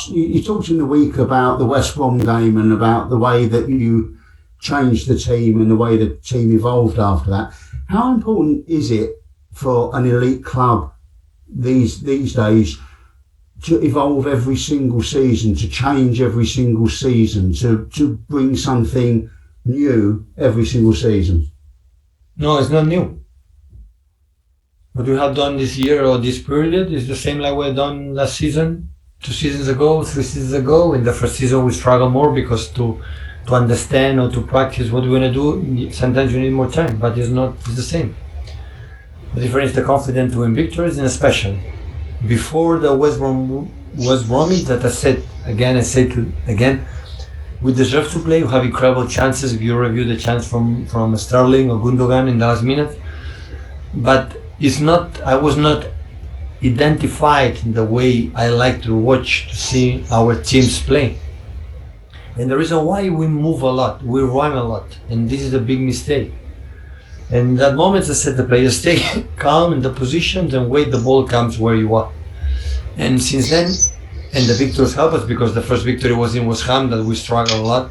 you talked in the week about the West Brom game and about the way that you changed the team and the way the team evolved after that. How important is it for an elite club these days to evolve every single season, to change every single season, to bring something new every single season? No, it's not new. What we have done this year or this period is the same like we had done last season, 2 seasons ago, 3 seasons ago. In the first season we struggled more because to understand or to practice what we're going to do, sometimes you need more time, but it's the same. The difference is the confidence to win victories, and especially before the West Bromwich that I said again, we deserve to play. We have incredible chances. If you review the chance from Sterling or Gundogan in the last minute, but I was not identified in the way I like to watch, to see our teams play. And the reason why we move a lot, we run a lot, and this is a big mistake. And that moment I said the players stay calm in the positions and wait the ball comes where you are. And since then, and the victories help us because the first victory was in West Ham that we struggled a lot.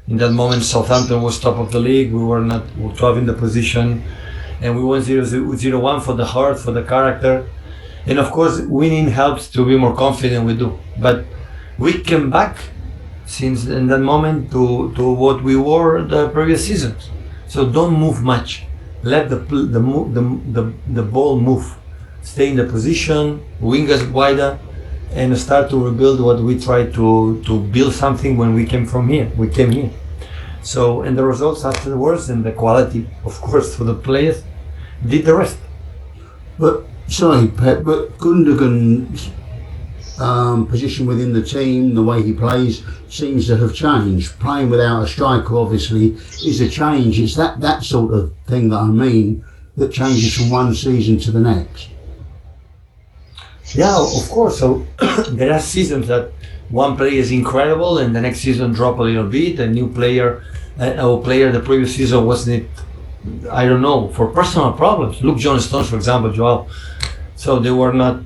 In that moment Southampton was top of the league, we were not 12 in the position, and we won 0-1 for the heart, for the character. And of course winning helps to be more confident, we do. But we came back since in that moment to what we were the previous seasons. So don't move much. Let the ball move. Stay in the position, wing us wider, and start to rebuild what we tried to build something when we came from here. We came here. So, and the results afterwards and the quality, of course, for the players, did the rest. But, sorry, Pep, but Gundogan's position within the team, the way he plays, seems to have changed. Playing without a striker, obviously, is a change. It's that sort of thing that I mean, that changes from one season to the next. Yeah, of course. So there are seasons that one player is incredible and the next season drop a little bit. A new player, the previous season wasn't, I don't know, for personal problems. Look, John Stones, for example, Joao. So they were not,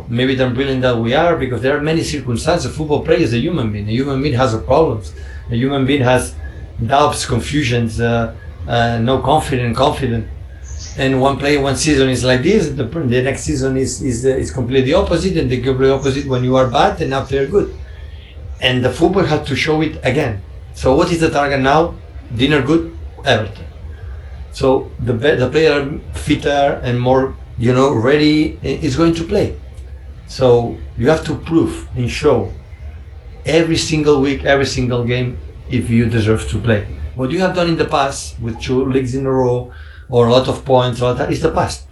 maybe they're brilliant that we are, because there are many circumstances. A football player is a human being. A human being has problems. A human being has doubts, confusions, no confident. And one player, one season is like this, the next season is completely opposite, and the completely opposite when you are bad and after you're good. And the football had to show it again. So what is the target now? Dinner good, Everton. So the player fitter and more, ready is going to play. So you have to prove and show every single week, every single game, if you deserve to play. What you have done in the past with 2 leagues in a row, or a lot of points, all that is the past.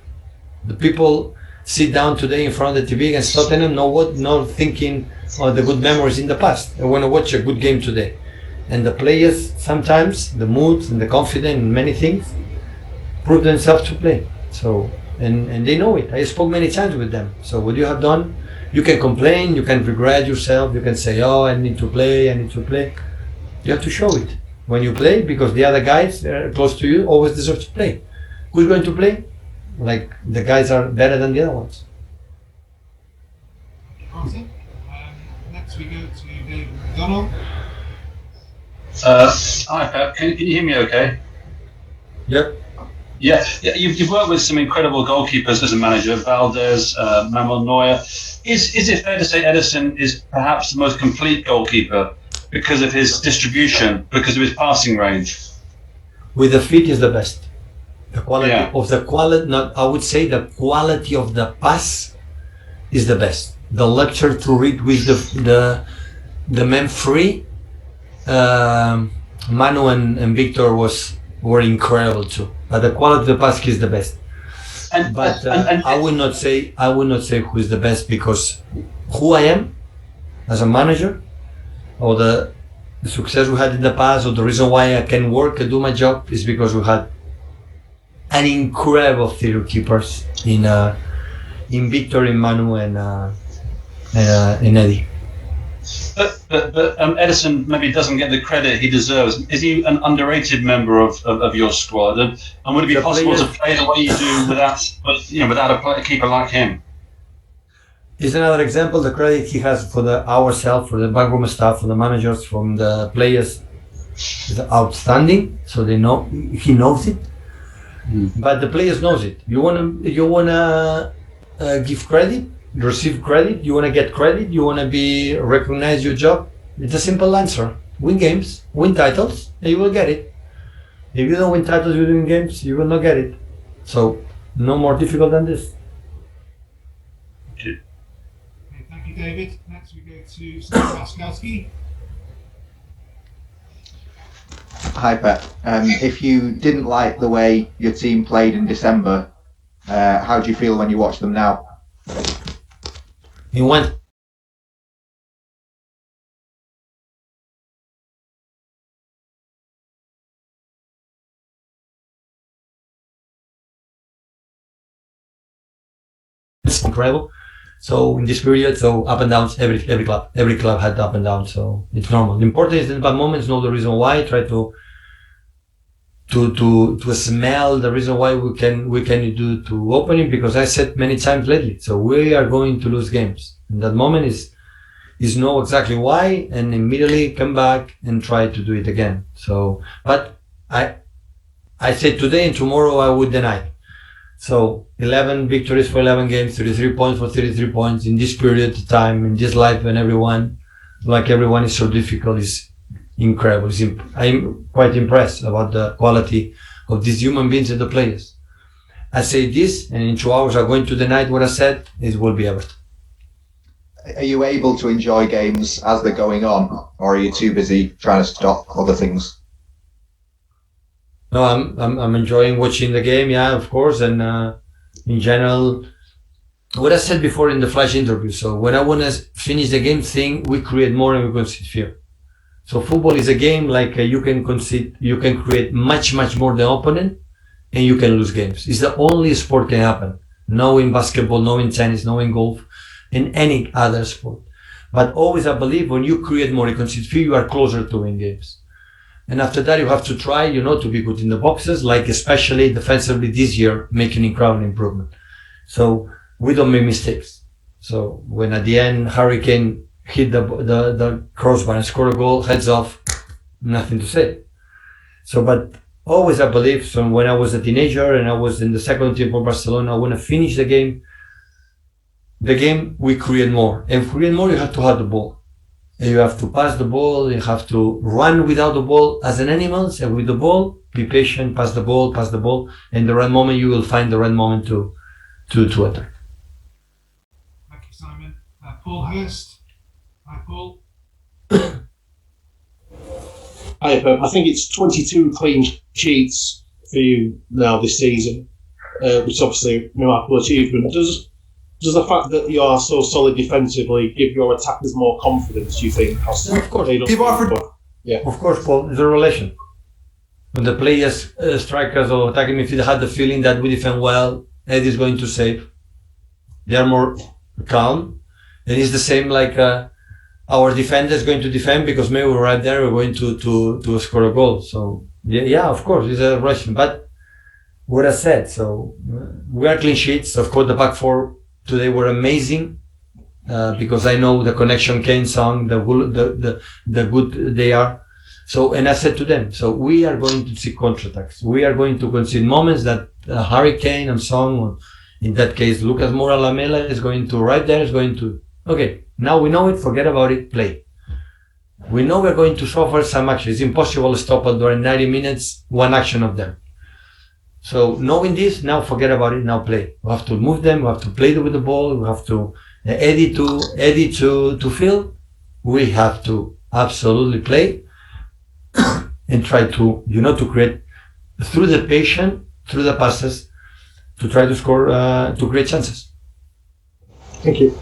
The people sit down today in front of the TV against Tottenham, not thinking of the good memories in the past. They want to watch a good game today. And the players, sometimes, the moods and the confidence in many things, prove themselves to play. So, and they know it. I spoke many times with them. So what you have done, you can complain, you can regret yourself, you can say, oh, I need to play. You have to show it when you play, because the other guys close to you always deserve to play. Who's going to play? Like, the guys are better than the other ones. Next we go to David McDonald. Hi Pep, can you hear me okay? Yep. Yeah. You've worked with some incredible goalkeepers as a manager, Valdez, Manuel Neuer. Is it fair to say Ederson is perhaps the most complete goalkeeper because of his distribution, because of his passing range? With the feet is the best. The quality of the quality, I would say the quality of the pass is the best. The lecture to read with the men free, Manu and Victor were incredible too. But the quality of the pass is the best. But I would not say who is the best, because who I am as a manager, or the success we had in the past, or the reason why I can work and do my job, is because we had an incredible theater keepers in Victor, in Manu, and Eddie. But Ederson maybe doesn't get the credit he deserves. Is he an underrated member of your squad? And would it be possible to play the way you do without a keeper like him? is another example. The credit he has for ourselves, for the backroom staff, for the managers, from the players is outstanding. So they know, he knows it, but the players knows it. You wanna give credit, receive credit. You wanna get credit. You wanna be recognize your job. It's a simple answer: win games, win titles, and you will get it. If you don't win titles, you win games, you will not get it. So no more difficult than this. Okay, thank you, David. Next we go to Steve Paskowski. Hi, Pep. If you didn't like the way your team played in December, how do you feel when you watch them now? In one. It's incredible. So in this period, so up and downs, every club had up and downs. So it's normal. The important is that bad moments know the reason why. Try to smell the reason why we can do to open it, because I said many times lately. So we are going to lose games. And that moment is know exactly why, and immediately come back and try to do it again. So, but I said today and tomorrow I would deny. So 11 victories for 11 games, 33 points for 33 points in this period of time, in this life, when everyone is so difficult, is incredible. I'm quite impressed about the quality of these human beings and the players. I say this, and in 2 hours I'm going to deny what I said. It will be Everton. Are you able to enjoy games as they're going on, or are you too busy trying to stop other things? No, I'm enjoying watching the game, yeah, of course, and in general, what I said before in the flash interview. So when I want to finish the game, we create more and we concede fewer. So football is a game like you can create much more than opponent, and you can lose games. It's the only sport can happen. No in basketball, no in tennis, no in golf, in any other sport. But always I believe when you create more and concede fewer, you are closer to win games. And after that, you have to try, to be good in the boxes, like especially defensively this year, making incredible improvement. So we don't make mistakes. So when at the end, Harry Kane hit the crossbar and scored a goal, heads off, nothing to say. So, but always I believe, so when I was a teenager and I was in the second team for Barcelona, I want to finish the game, we create more. And create more, you have to have the ball. And you have to pass the ball, you have to run without the ball as an animal, and with the ball, be patient, pass the ball, and the right moment, you will find the right moment to attack. Thank you, Simon. Paul Hurst. Hi, Paul. Hi, Pep. I think it's 22 clean sheets for you now this season, which is obviously a remarkable achievement. Does the fact that you are so solid defensively give your attackers more confidence, you think? Of course. Yeah. Of course, Paul. It's a relation. When the players, strikers or attacking midfield had the feeling that we defend well, Eddie is going to save, they are more calm. And it's the same like our defender is going to defend because maybe we're right there, we're going to score a goal. So, yeah, of course, it's a relation. But what I said, so we are clean sheets. Of course, the back four today were amazing because I know the connection Kane song, the good they are. So, and I said to them, so we are going to see counterattacks. We are going to concede moments that Harry Kane and Song, or in that case, Lucas Moura Lamela is going to right there, is going to, okay, now we know it, forget about it, play. We know we're going to suffer some action. It's impossible to stop it during 90 minutes, one action of them. So knowing this, now forget about it, now play. We have to move them, we have to play with the ball, we have to, Eddie to feel, we have to absolutely play and try to, to create, through the patience, through the passes, to try to score, to create chances. Thank you.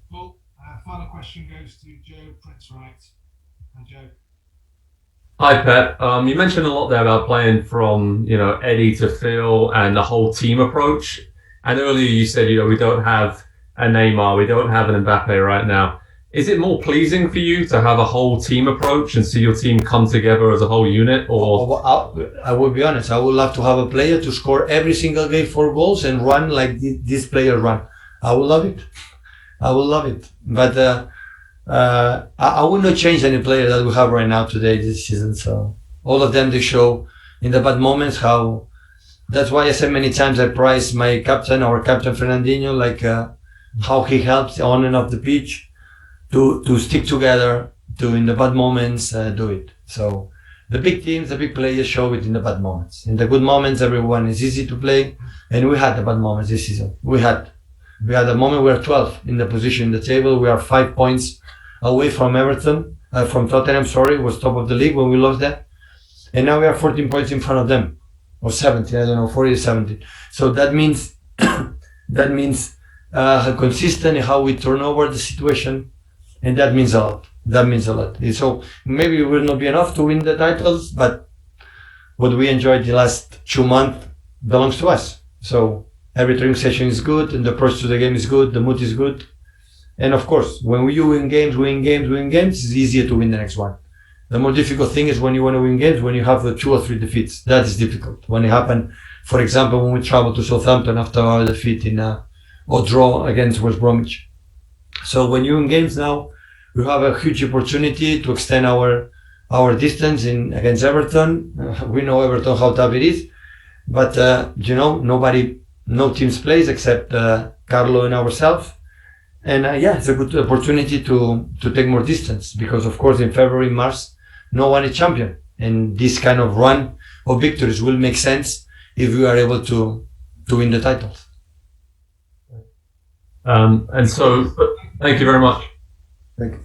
Paul, final question goes to Joe Prince-Wright. Joe. Hi, Pep. You mentioned a lot there about playing from, Eddie to Phil and the whole team approach. And earlier you said, we don't have a Neymar, we don't have an Mbappe right now. Is it more pleasing for you to have a whole team approach and see your team come together as a whole unit? Or I will be honest, I would love to have a player to score every single game 4 goals and run like this player run. I would love it. I will love it. But I will not change any player that we have right now today this season. So all of them, they show in the bad moments how. That's why I said many times I prize my captain, our captain Fernandinho, like how he helps on and off the pitch to stick together, to in the bad moments do it. So the big teams, the big players show it in the bad moments. In the good moments, everyone is easy to play, and we had the bad moments this season. We had a moment we are 12 in the position in the table. We are 5 points away from Everton, from Tottenham. Sorry, was top of the league when we lost that, and now we are 14 points in front of them. Or 17, I don't know, 40 or 17. So that means consistent in how we turn over the situation, and that means a lot. That means a lot. So maybe it will not be enough to win the titles, but what we enjoyed the last 2 months belongs to us. So every training session is good, and the approach to the game is good, the mood is good, and of course, when we win games, it's easier to win the next one. The more difficult thing is when you want to win games, when you have the 2 or 3 defeats. That is difficult. When it happened, for example, when we traveled to Southampton after our defeat or draw against West Bromwich. So when you win games now, we have a huge opportunity to extend our distance against Everton. We know Everton how tough it is, but no teams plays except Carlo and ourselves. And it's a good opportunity to take more distance, because of course in February, March, no one is champion, and this kind of run of victories will make sense if we are able to win the titles. And so, thank you very much. Thank you.